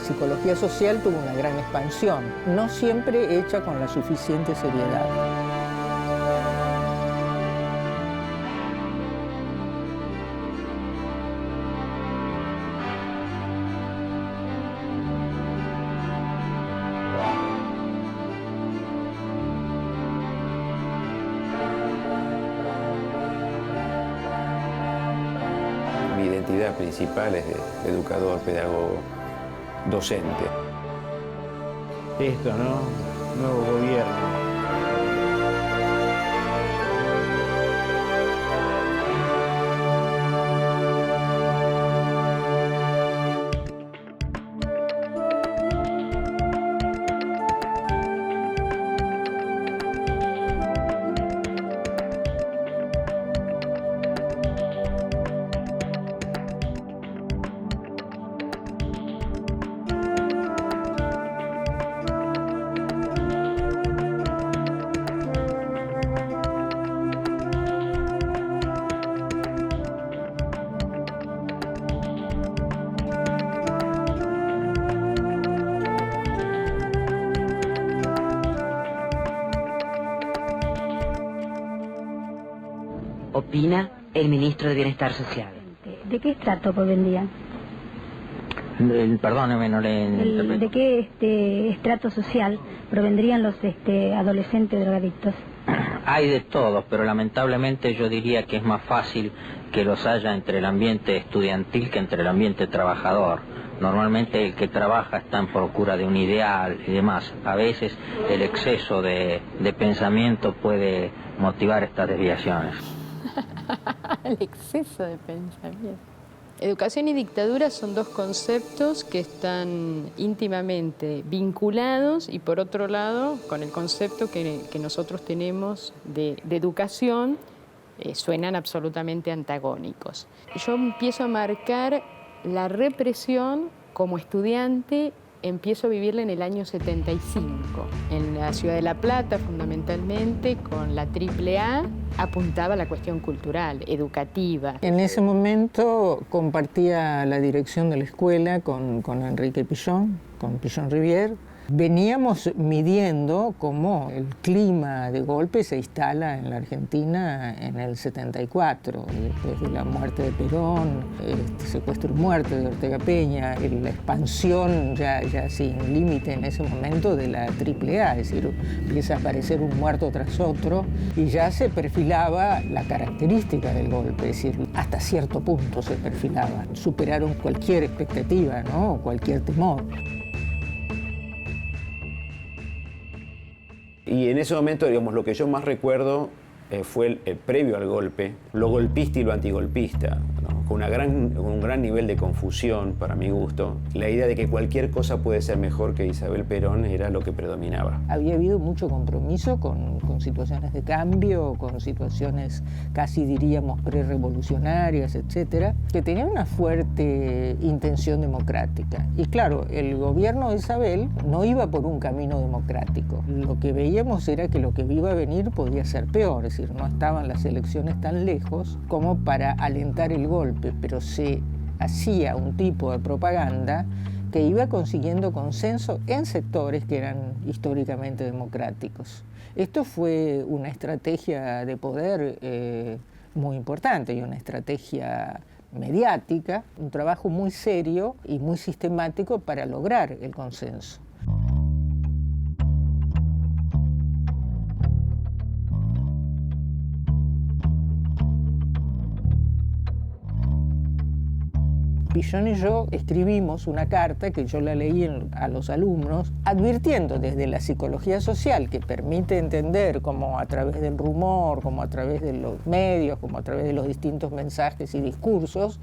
psicología social tuvo una gran expansión, no siempre hecha con la suficiente seriedad. Mi identidad principal es de educador, pedagogo, docente. Esto, ¿no? Nuevo gobierno. Opina el ministro de Bienestar Social. ¿De qué estrato provendrían? Perdóneme, no le interpreto. ¿De qué estrato social provendrían los adolescentes drogadictos? Hay de todos, pero lamentablemente yo diría que es más fácil que los haya entre el ambiente estudiantil que entre el ambiente trabajador. Normalmente el que trabaja está en procura de un ideal y demás. A veces el exceso de pensamiento puede motivar estas desviaciones. El exceso de pensamiento. Educación y dictadura son dos conceptos que están íntimamente vinculados y por otro lado, con el concepto que nosotros tenemos de educación, suenan absolutamente antagónicos. Yo empiezo a marcar la represión como estudiante, empiezo a vivirla en el año 75, en la ciudad de La Plata fundamentalmente, con la AAA, apuntaba a la cuestión cultural, educativa. En ese momento compartía la dirección de la escuela con Enrique Pillon, con Pillon Rivière. Veníamos midiendo cómo el clima de golpe se instala en la Argentina en el 74, después de la muerte de Perón, el secuestro y muerte de Ortega Peña, la expansión ya sin límite en ese momento de la AAA, es decir, empieza a aparecer un muerto tras otro y ya se perfilaba la característica del golpe, es decir, hasta cierto punto se perfilaba, superaron cualquier expectativa, ¿no? Cualquier temor. Y en ese momento, digamos, lo que yo más recuerdo fue el previo al golpe, lo golpista y lo antigolpista, ¿no? Con un gran nivel de confusión, para mi gusto. La idea de que cualquier cosa puede ser mejor que Isabel Perón era lo que predominaba. Había habido mucho compromiso con situaciones de cambio, con situaciones casi diríamos prerevolucionarias, etcétera, que tenían una fuerte intención democrática. Y claro, el gobierno de Isabel no iba por un camino democrático. Lo que veíamos era que lo que iba a venir podía ser peor, es decir, no estaban las elecciones tan lejos como para alentar el golpe, pero se hacía un tipo de propaganda que iba consiguiendo consenso en sectores que eran históricamente democráticos. Esto fue una estrategia de poder muy importante y una estrategia mediática, un trabajo muy serio y muy sistemático para lograr el consenso. Pillon y yo escribimos una carta que yo la leí a los alumnos, advirtiendo desde la psicología social, que permite entender cómo a través del rumor, como a través de los medios, como a través de los distintos mensajes y discursos,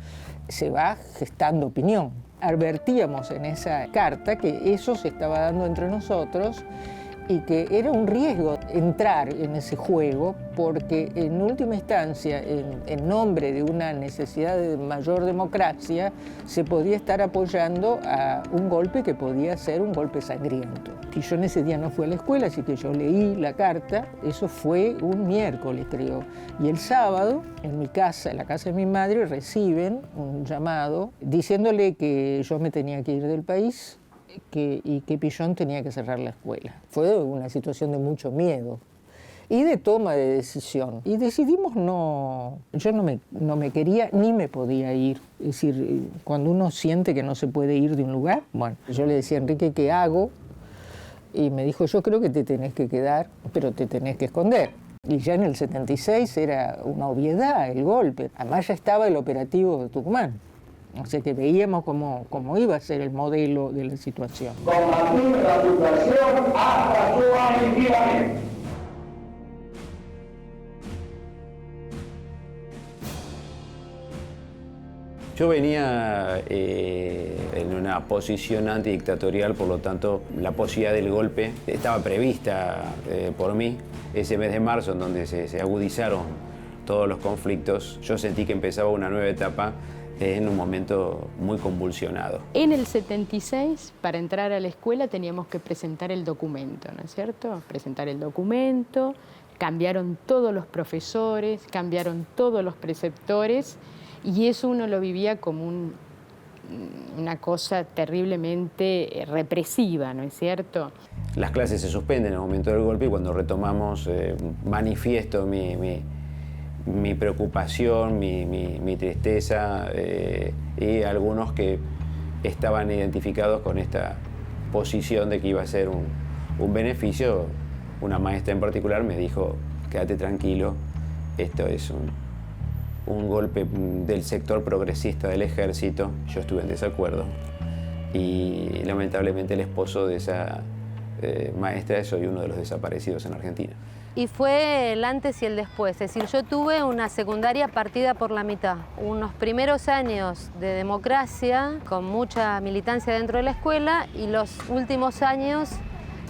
se va gestando opinión. Advertíamos en esa carta que eso se estaba dando entre nosotros y que era un riesgo entrar en ese juego porque en última instancia, en nombre de una necesidad de mayor democracia, se podía estar apoyando a un golpe que podía ser un golpe sangriento. Y yo en ese día no fui a la escuela, así que yo leí la carta, eso fue un miércoles creo, y el sábado en mi casa, en la casa de mi madre, reciben un llamado diciéndole que yo me tenía que ir del país, y que Pillón tenía que cerrar la escuela. Fue una situación de mucho miedo y de toma de decisión. Y decidimos yo no me quería ni me podía ir. Es decir, cuando uno siente que no se puede ir de un lugar, bueno, yo le decía a Enrique, ¿qué hago? Y me dijo, yo creo que te tenés que quedar, pero te tenés que esconder. Y ya en el 76 era una obviedad el golpe. Además ya estaba el operativo de Tucumán. O sea que veíamos cómo iba a ser el modelo de la situación. Combatir la situación hasta su aniquilamiento. Yo venía en una posición antidictatorial, por lo tanto la posibilidad del golpe estaba prevista por mí. Ese mes de marzo, en donde se agudizaron todos los conflictos, yo sentí que empezaba una nueva etapa en un momento muy convulsionado. En el 76, para entrar a la escuela teníamos que presentar el documento, ¿no es cierto? Presentar el documento, cambiaron todos los profesores, cambiaron todos los preceptores, y eso uno lo vivía como una cosa terriblemente represiva, ¿no es cierto? Las clases se suspenden en el momento del golpe y cuando retomamos manifiesto mi preocupación, mi tristeza y algunos que estaban identificados con esta posición de que iba a ser un beneficio. Una maestra en particular me dijo, quédate tranquilo, esto es un golpe del sector progresista del ejército. Yo estuve en desacuerdo y lamentablemente el esposo de esa maestra es hoy uno de los desaparecidos en Argentina. Y fue el antes y el después, es decir, yo tuve una secundaria partida por la mitad. Unos primeros años de democracia, con mucha militancia dentro de la escuela, y los últimos años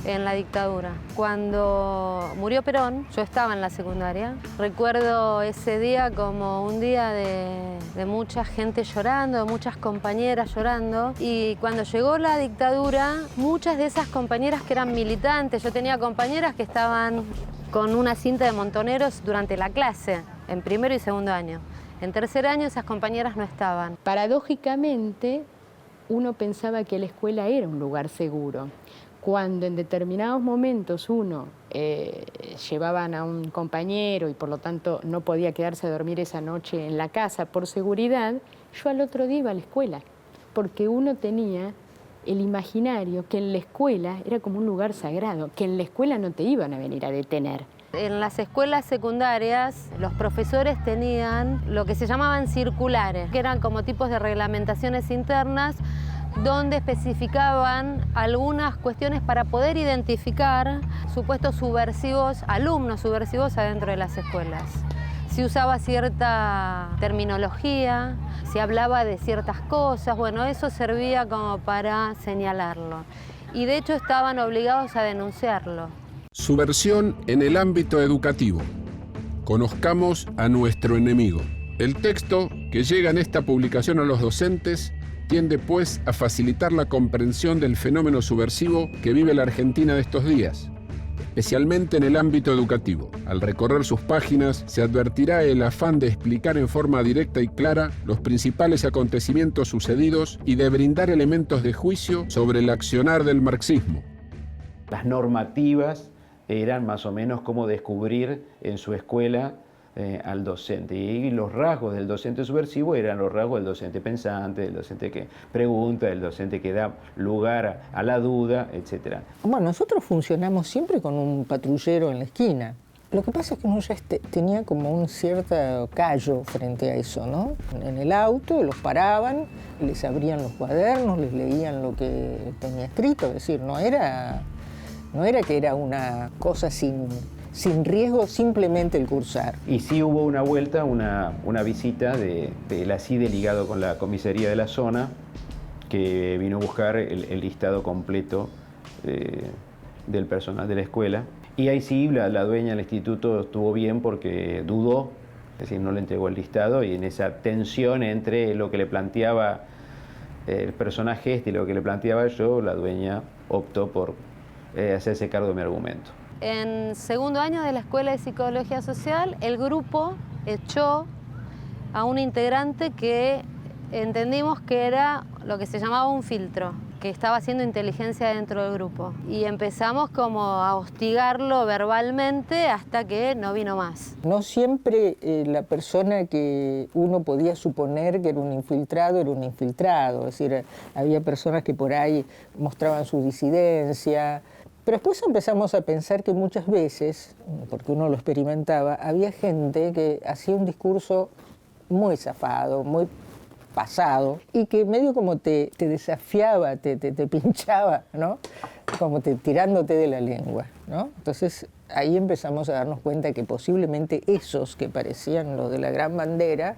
en la dictadura. Cuando murió Perón, yo estaba en la secundaria. Recuerdo ese día como un día de mucha gente llorando, de muchas compañeras llorando. Y cuando llegó la dictadura, muchas de esas compañeras que eran militantes, yo tenía compañeras que estaban con una cinta de montoneros durante la clase, en primero y segundo año. En tercer año esas compañeras no estaban. Paradójicamente, uno pensaba que la escuela era un lugar seguro. Cuando en determinados momentos llevaban a un compañero y por lo tanto no podía quedarse a dormir esa noche en la casa por seguridad, yo al otro día iba a la escuela, porque uno tenía el imaginario que en la escuela era como un lugar sagrado, que en la escuela no te iban a venir a detener. En las escuelas secundarias los profesores tenían lo que se llamaban circulares, que eran como tipos de reglamentaciones internas donde especificaban algunas cuestiones para poder identificar supuestos subversivos, alumnos subversivos adentro de las escuelas. Se usaba cierta terminología, se hablaba de ciertas cosas, bueno, eso servía como para señalarlo. Y de hecho estaban obligados a denunciarlo. Subversión en el ámbito educativo. Conozcamos a nuestro enemigo. El texto que llega en esta publicación a los docentes tiende pues a facilitar la comprensión del fenómeno subversivo que vive la Argentina de estos días, especialmente en el ámbito educativo. Al recorrer sus páginas se advertirá el afán de explicar en forma directa y clara los principales acontecimientos sucedidos y de brindar elementos de juicio sobre el accionar del marxismo. Las normativas eran más o menos cómo descubrir en su escuela al docente, y los rasgos del docente subversivo eran los rasgos del docente pensante, del docente que pregunta, del docente que da lugar a la duda, etc. Bueno, nosotros funcionamos siempre con un patrullero en la esquina. Lo que pasa es que uno ya tenía como un cierto callo frente a eso, ¿no? En el auto los paraban, les abrían los cuadernos, les leían lo que tenía escrito, es decir, no era que era una cosa sin riesgo, simplemente el cursar. Y sí hubo una vuelta, una visita del ACIDE ligado con la comisaría de la zona, que vino a buscar el listado completo del personal de la escuela. Y ahí sí, la dueña del instituto estuvo bien porque dudó, es decir, no le entregó el listado, y en esa tensión entre lo que le planteaba el personaje y lo que le planteaba yo, la dueña optó por hacerse cargo de mi argumento. En segundo año de la Escuela de Psicología Social, el grupo echó a un integrante que entendimos que era lo que se llamaba un filtro. que estaba haciendo inteligencia dentro del grupo. Y empezamos como a hostigarlo verbalmente hasta que no vino más. No siempre la persona que uno podía suponer que era un infiltrado, es decir, había personas que por ahí mostraban su disidencia. Pero después empezamos a pensar que muchas veces, porque uno lo experimentaba, había gente que hacía un discurso muy zafado, muy pasado, y que medio como te desafiaba, te pinchaba, ¿no? Como tirándote de la lengua, ¿no? Entonces ahí empezamos a darnos cuenta que posiblemente esos que parecían los de la gran bandera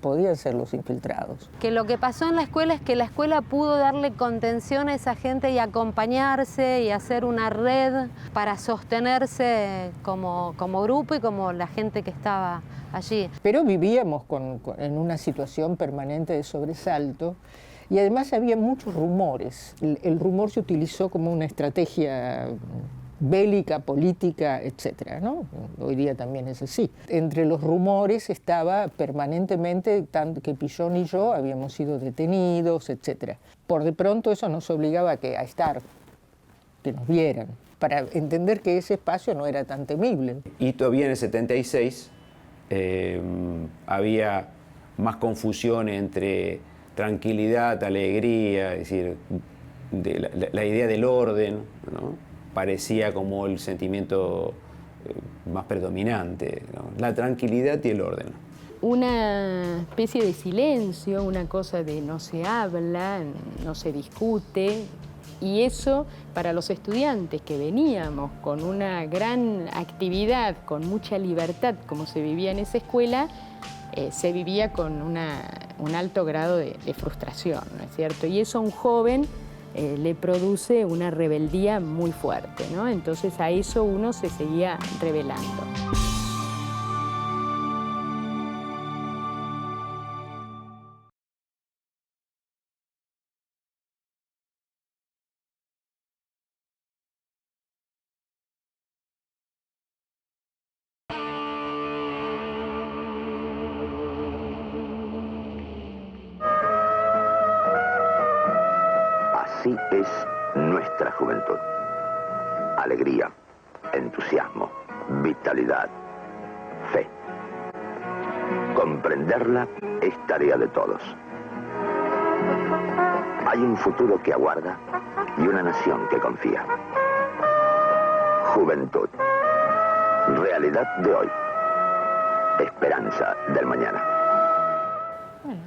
podían ser los infiltrados. Que lo que pasó en la escuela es que la escuela pudo darle contención a esa gente y acompañarse y hacer una red para sostenerse como grupo y como la gente que estaba allí. Pero vivíamos en una situación permanente de sobresalto y además había muchos rumores. El rumor se utilizó como una estrategia bélica, política, etcétera, ¿no? Hoy día también es así. Entre los rumores estaba permanentemente tanto que Pillon y yo habíamos sido detenidos, etcétera. Por de pronto eso nos obligaba a estar, que nos vieran, para entender que ese espacio no era tan temible. Y todavía en el 76 había más confusión entre tranquilidad, alegría, es decir, la idea del orden, ¿no? Parecía como el sentimiento más predominante, ¿no? La tranquilidad y el orden. Una especie de silencio, una cosa de no se habla, no se discute, y eso para los estudiantes que veníamos con una gran actividad, con mucha libertad, como se vivía en esa escuela, se vivía con un alto grado de frustración, ¿no es cierto? Y eso a un joven le produce una rebeldía muy fuerte, ¿no? Entonces a eso uno se seguía rebelando. Así es nuestra juventud. Alegría, entusiasmo, vitalidad, fe. Comprenderla es tarea de todos. Hay un futuro que aguarda y una nación que confía. Juventud. Realidad de hoy. Esperanza del mañana. Bueno,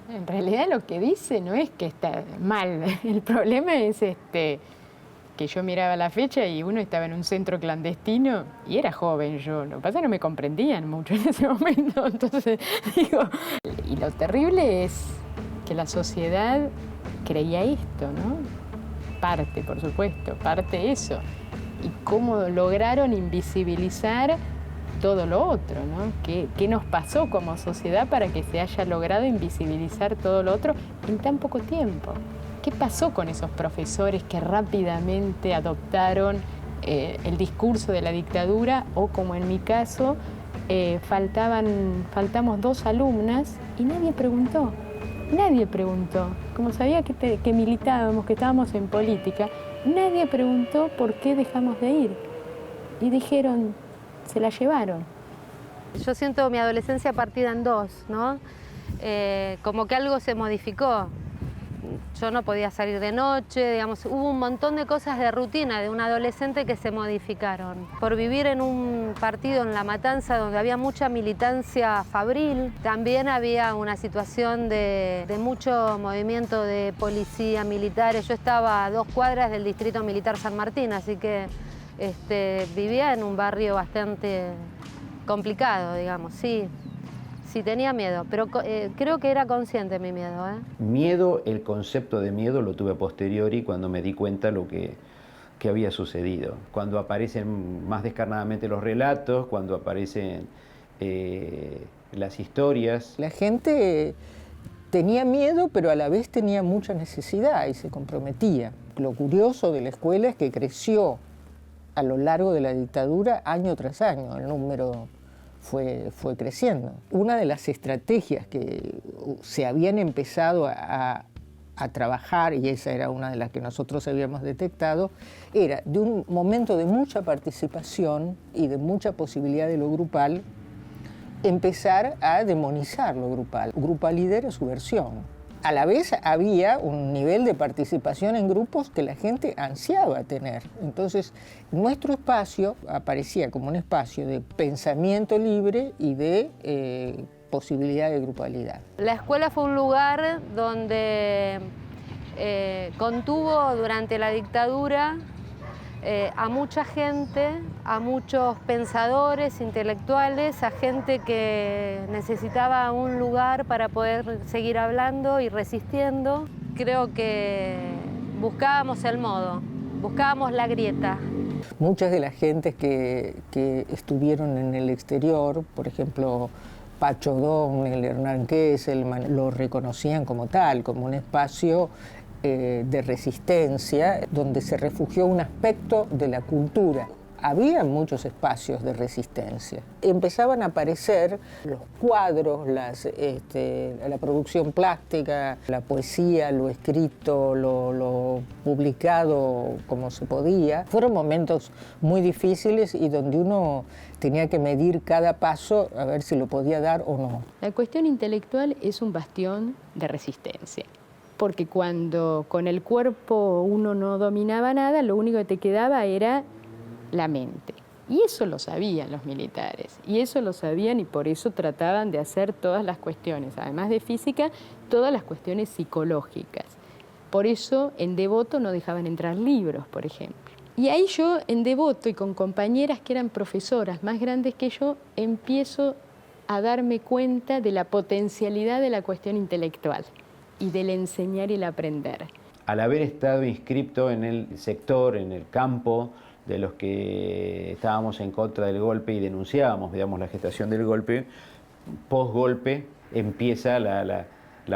en realidad lo que dice no es que está mal. El problema es que yo miraba la fecha y uno estaba en un centro clandestino y era joven yo. Lo que pasa es que no me comprendían mucho en ese momento. Entonces, digo, y lo terrible es que la sociedad creía esto, ¿no? Parte, por supuesto, parte eso. Y cómo lograron invisibilizar todo lo otro, ¿no? ¿Qué nos pasó como sociedad para que se haya logrado invisibilizar todo lo otro en tan poco tiempo? ¿Qué pasó con esos profesores que rápidamente adoptaron el discurso de la dictadura? O como en mi caso, faltamos 2 alumnas y nadie preguntó. Nadie preguntó. Como sabía que militábamos, que estábamos en política, nadie preguntó por qué dejamos de ir. Y dijeron, se la llevaron. Yo siento mi adolescencia partida en 2, ¿no? Como que algo se modificó. Yo no podía salir de noche, digamos, hubo un montón de cosas de rutina de un adolescente que se modificaron. Por vivir en un partido en La Matanza donde había mucha militancia fabril, también había una situación de mucho movimiento de policía, militares. Yo estaba a 2 cuadras del Distrito Militar San Martín, así que vivía en un barrio bastante complicado, digamos, sí. Sí, tenía miedo, pero creo que era consciente mi miedo, ¿eh? Miedo, el concepto de miedo lo tuve a posteriori cuando me di cuenta lo que había sucedido. Cuando aparecen más descarnadamente los relatos, cuando aparecen las historias. La gente tenía miedo, pero a la vez tenía mucha necesidad y se comprometía. Lo curioso de la escuela es que creció a lo largo de la dictadura año tras año, el número fue creciendo. Una de las estrategias que se habían empezado a a trabajar, y esa era una de las que nosotros habíamos detectado, era de un momento de mucha participación y de mucha posibilidad de lo grupal, empezar a demonizar lo grupal. Grupalidad era su versión. A la vez había un nivel de participación en grupos que la gente ansiaba tener. Entonces, nuestro espacio aparecía como un espacio de pensamiento libre y de posibilidad de grupalidad. La escuela fue un lugar donde contuvo durante la dictadura a mucha gente, a muchos pensadores, intelectuales, a gente que necesitaba un lugar para poder seguir hablando y resistiendo. Creo que buscábamos el modo, buscábamos la grieta. Muchas de las gentes que estuvieron en el exterior, por ejemplo, Pacho O'Donnell, Hernán Kesselman, lo reconocían como tal, como un espacio de resistencia, donde se refugió un aspecto de la cultura. Había muchos espacios de resistencia. Empezaban a aparecer los cuadros, la producción plástica, la poesía, lo escrito, lo publicado como se podía. Fueron momentos muy difíciles y donde uno tenía que medir cada paso a ver si lo podía dar o no. La cuestión intelectual es un bastión de resistencia. Porque cuando con el cuerpo uno no dominaba nada, lo único que te quedaba era la mente. Y eso lo sabían los militares, y eso lo sabían y por eso trataban de hacer todas las cuestiones, además de física, todas las cuestiones psicológicas. Por eso en Devoto no dejaban entrar libros, por ejemplo. Y ahí yo en Devoto y con compañeras que eran profesoras más grandes que yo, empiezo a darme cuenta de la potencialidad de la cuestión intelectual y del enseñar y el aprender. Al haber estado inscripto en el sector, en el campo de los que estábamos en contra del golpe y denunciábamos, digamos, la gestación del golpe, post-golpe empieza la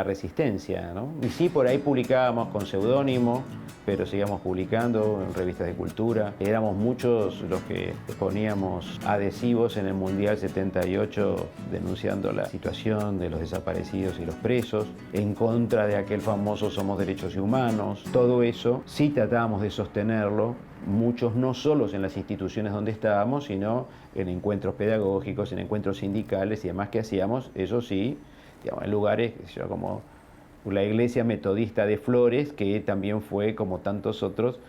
resistencia, ¿no? Y sí, por ahí publicábamos con seudónimo, pero seguíamos publicando en revistas de cultura. Éramos muchos los que poníamos adhesivos en el Mundial 78 denunciando la situación de los desaparecidos y los presos, en contra de aquel famoso Somos Derechos y Humanos. Todo eso sí tratábamos de sostenerlo, muchos no solos en las instituciones donde estábamos, sino en encuentros pedagógicos, en encuentros sindicales y demás que hacíamos, eso sí, digamos, en lugares como la iglesia metodista de Flores, que también fue, como tantos otros,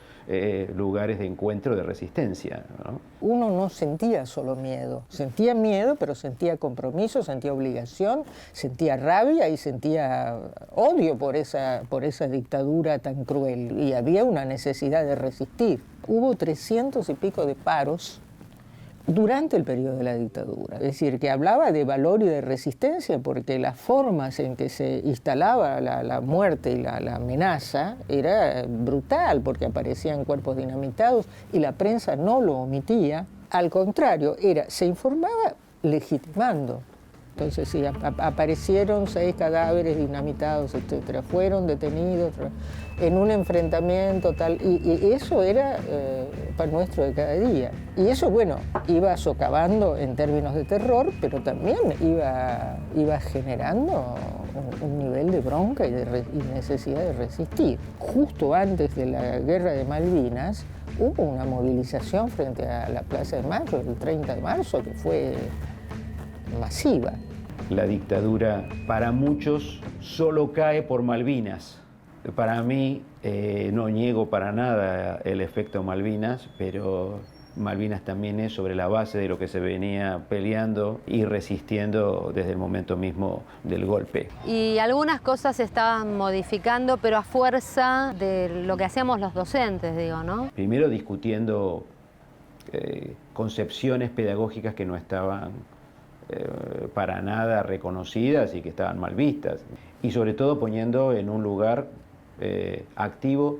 lugares de encuentro de resistencia, ¿no? Uno no sentía solo miedo, sentía miedo, pero sentía compromiso, sentía obligación, sentía rabia y sentía odio por esa dictadura tan cruel. Y había una necesidad de resistir. Hubo 300 y pico de paros durante el periodo de la dictadura. Es decir, que hablaba de valor y de resistencia porque las formas en que se instalaba la muerte y la amenaza era brutal, porque aparecían cuerpos dinamitados y la prensa no lo omitía. Al contrario, se informaba legitimando. Entonces, sí, aparecieron 6 cadáveres dinamitados, etcétera, fueron detenidos en un enfrentamiendo tal, y eso era pan nuestro de cada día. Y eso, bueno, iba socavando en términos de terror, pero también iba generando un nivel de bronca y necesidad de resistir. Justo antes de la Guerra de Malvinas, hubo una movilización frente a la Plaza de Mayo, el 30 de marzo, que fue masiva. La dictadura para muchos solo cae por Malvinas. Para mí no niego para nada el efecto Malvinas, pero Malvinas también es sobre la base de lo que se venía peleando y resistiendo desde el momento mismo del golpe. Y algunas cosas se estaban modificando, pero a fuerza de lo que hacíamos los docentes, digo, ¿no? Primero discutiendo concepciones pedagógicas que no estaban para nada reconocidas y que estaban mal vistas, y sobre todo poniendo en un lugar activo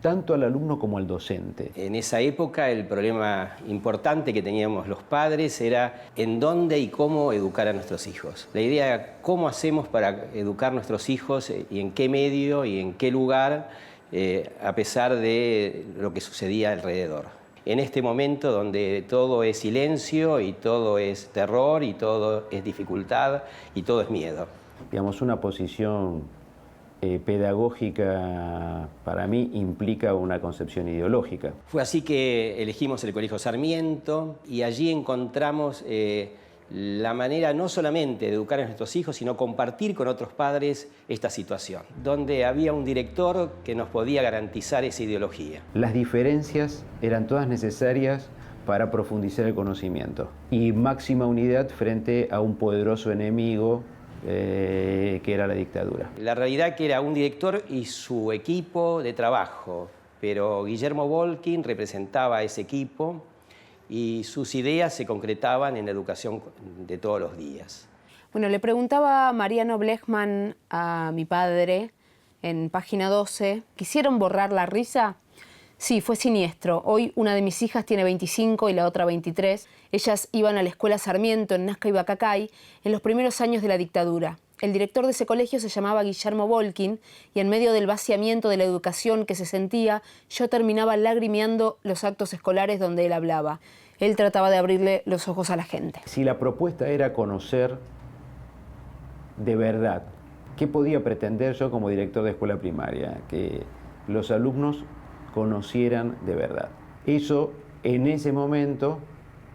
tanto al alumno como al docente. En esa época el problema importante que teníamos los padres era en dónde y cómo educar a nuestros hijos. La idea era cómo hacemos para educar a nuestros hijos y en qué medio y en qué lugar, a pesar de lo que sucedía alrededor. En este momento donde todo es silencio y todo es terror y todo es dificultad y todo es miedo. Digamos, una posición pedagógica para mí implica una concepción ideológica. Fue así que elegimos el Colegio Sarmiento y allí encontramos la manera no solamente de educar a nuestros hijos, sino compartir con otros padres esta situación, donde había un director que nos podía garantizar esa ideología. Las diferencias eran todas necesarias para profundizar el conocimiento y máxima unidad frente a un poderoso enemigo que era la dictadura. La realidad que era un director y su equipo de trabajo, pero Guillermo Bolkin representaba a ese equipo y sus ideas se concretaban en la educación de todos los días. Bueno, le preguntaba Mariano Blechman a mi padre en página 12, ¿quisieron borrar la risa? Sí, fue siniestro. Hoy una de mis hijas tiene 25 y la otra 23. Ellas iban a la escuela Sarmiento en Nazca y Bacacay en los primeros años de la dictadura. El director de ese colegio se llamaba Guillermo Bolkin y en medio del vaciamiento de la educación que se sentía, yo terminaba lagrimeando los actos escolares donde él hablaba. Él trataba de abrirle los ojos a la gente. Si la propuesta era conocer de verdad, ¿qué podía pretender yo como director de escuela primaria? Que los alumnos conocieran de verdad. Eso, en ese momento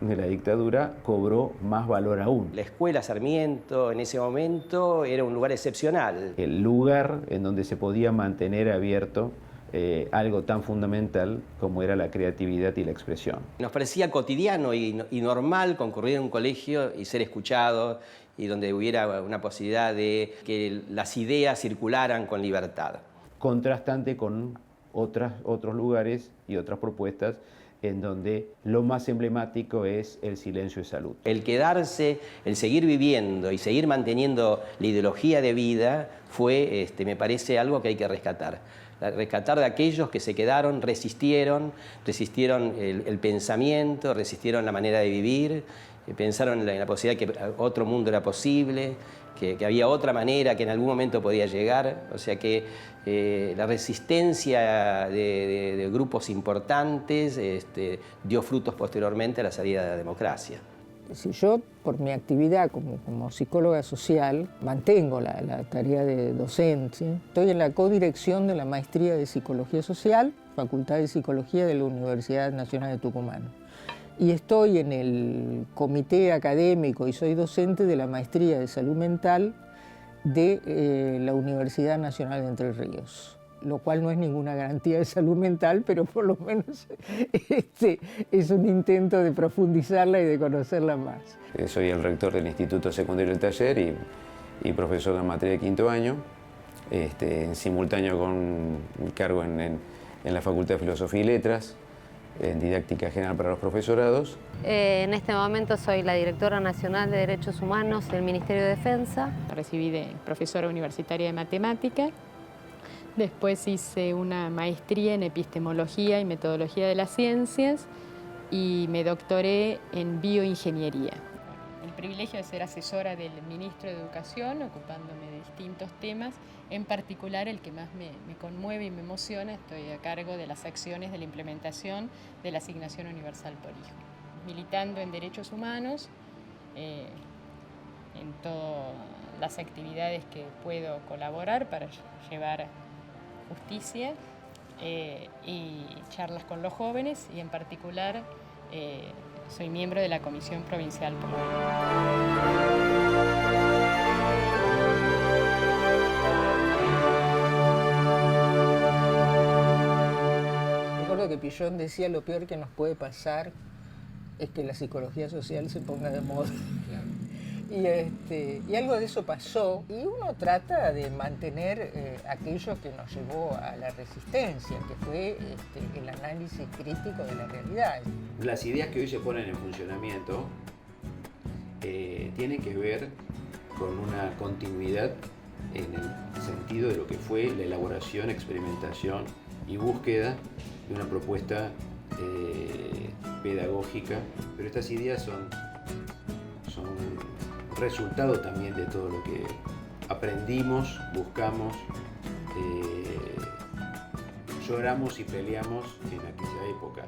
de la dictadura, cobró más valor aún. La escuela Sarmiento en ese momento era un lugar excepcional. El lugar en donde se podía mantener abierto algo tan fundamental como era la creatividad y la expresión. Nos parecía cotidiano y normal concurrir a un colegio y ser escuchado y donde hubiera una posibilidad de que las ideas circularan con libertad. Contrastante con otros lugares y otras propuestas en donde lo más emblemático es el silencio de salud. El quedarse, el seguir viviendo y seguir manteniendo la ideología de vida fue, me parece, algo que hay que rescatar. Rescatar de aquellos que se quedaron, resistieron el pensamiento, resistieron la manera de vivir, pensaron en la posibilidad de que otro mundo era posible, que había otra manera que en algún momento podía llegar. O sea que la resistencia de grupos importantes dio frutos posteriormente a la salida de la democracia. Si yo, por mi actividad como psicóloga social, mantengo la tarea de docencia, estoy en la codirección de la Maestría de Psicología Social, Facultad de Psicología de la Universidad Nacional de Tucumán. Y estoy en el comité académico y soy docente de la Maestría de Salud Mental de la Universidad Nacional de Entre Ríos, lo cual no es ninguna garantía de salud mental, pero por lo menos es un intento de profundizarla y de conocerla más. Soy el rector del Instituto Secundario del Taller y profesor de materia de quinto año, en simultáneo con mi cargo en la Facultad de Filosofía y Letras, en didáctica general para los profesorados. En este momento soy la directora nacional de Derechos Humanos del Ministerio de Defensa. Recibí de profesora universitaria de matemática. Después hice una maestría en epistemología y metodología de las ciencias y me doctoré en bioingeniería. El privilegio de ser asesora del ministro de Educación, ocupándome de distintos temas, en particular el que más me conmueve y me emociona, estoy a cargo de las acciones de la implementación de la Asignación Universal por Hijo. Militando en derechos humanos, en todas las actividades que puedo colaborar para llevar justicia y charlas con los jóvenes y en particular soy miembro de la Comisión Provincial por la Recuerdo que Pillon decía lo peor que nos puede pasar es que la psicología social se ponga de moda. Y algo de eso pasó y uno trata de mantener aquello que nos llevó a la resistencia, que fue el análisis crítico de la realidad. Las ideas que hoy se ponen en funcionamiento tienen que ver con una continuidad en el sentido de lo que fue la elaboración, experimentación y búsqueda de una propuesta pedagógica, pero estas ideas son resultado también de todo lo que aprendimos, buscamos, lloramos y peleamos en aquella época.